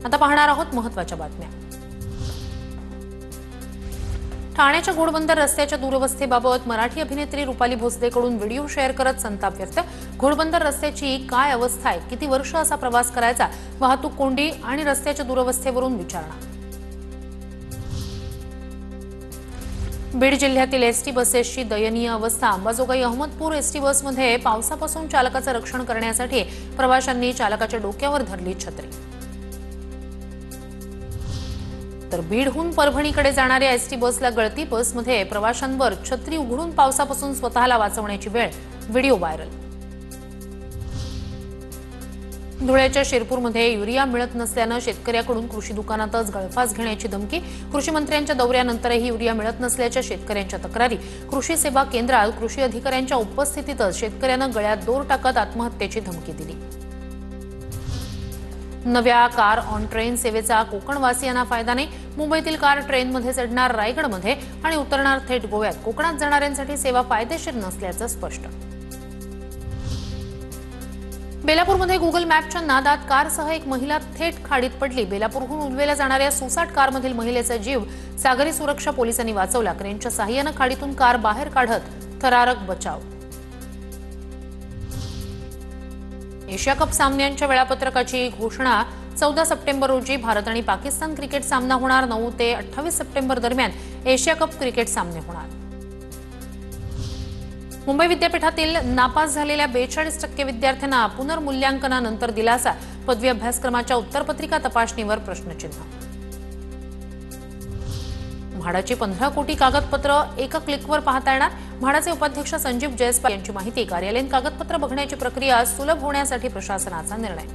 आता पाहणार आहोत महत्त्वाच्या बातम्या। ठाण्याच्या घोडबंदर रस्त्याच्या दुरवस्थेबाबत मराठी अभिनेत्री रुपाली भोसलेकडून व्हिडिओ शेअर करत संताप व्यक्त। घोडबंदर रस्त्याची काय अवस्था आहे, किती वर्ष असा प्रवास करायचा, वाहतूक कोंडी आणि रस्त्याच्या दुरवस्थेवरून विचारणा। बीड जिल्ह्यातील एसटी बसेसची दयनीय अवस्था। अंबाजोगाई अहमदपूर एसटी बसमध्ये पावसापासून चालकाचं रक्षण करण्यासाठी प्रवाशांनी चालकाच्या डोक्यावर धरली छत्री। तर बीडहून परभणीकडे जाणाऱ्या एसटी बसला गळती। बसमध्ये प्रवाशांवर छत्री उघडून पावसापासून स्वतःला वाचवण्याची वेळ, व्हिडिओ व्हायरल। धुळ्याच्या शिरपूरमध्ये युरिया मिळत नसल्याने शेतकऱ्याकडून कृषी दुकानातच गळफास घेण्याची धमकी। कृषी मंत्र्यांच्या दौऱ्यानंतरही युरिया मिळत नसल्याच्या शेतकऱ्यांच्या तक्रारी। कृषी सेवा केंद्रात कृषी अधिकाऱ्यांच्या उपस्थितीतच शेतकऱ्यानं गळ्यात दोर टाकत आत्महत्येची धमकी दिली। नव्या कार ऑन ट्रेन सेवेचा कोकणवासियांना फायदा नाही। मुंबईतील कार ट्रेनमध्ये चढणार रायगडमध्ये आणि उतरणार थेट गोव्यात। कोकणात जाणाऱ्यांसाठी सेवा फायदेशीर नसल्याचं स्पष्ट। बेलापूरमध्ये गुगल मॅपच्या नादात कारसह एक महिला थेट खाडीत पडली। बेलापूरहून उलवेला जाणाऱ्या सुसाट कारमधील महिलेचा जीव सागरी सुरक्षा पोलिसांनी वाचवला। क्रेनच्या सहाय्याने खाडीतून कार बाहेर काढत थरारक बचाव। एशिया कप सामन्यांच्या वेळापत्रकाची घोषणा 14 सप्टेंबर रोजी भारत आणि पाकिस्तान क्रिकेट सामना होणार। 9 ते 28 सप्टेंबर दरम्यान एशिया कप क्रिकेट सामने होणार। मुंबई विद्यापीठातील नापास झालेल्या 42% विद्यार्थ्यांना पुनर्मूल्यांकनानंतर दिलासा। पदवी अभ्यासक्रमाच्या उत्तरपत्रिका तपासणीवर प्रश्नचिन्ह। म्हाडाची 15 कोटी कागदपत्र एका क्लिकवर पाहता येणार। म्हाडाचे उपाध्यक्ष संजीव जयस्वाल यांची माहिती। कार्यालयीन कागदपत्र बघण्याची प्रक्रिया सुलभ होण्यासाठी प्रशासनाचा निर्णय।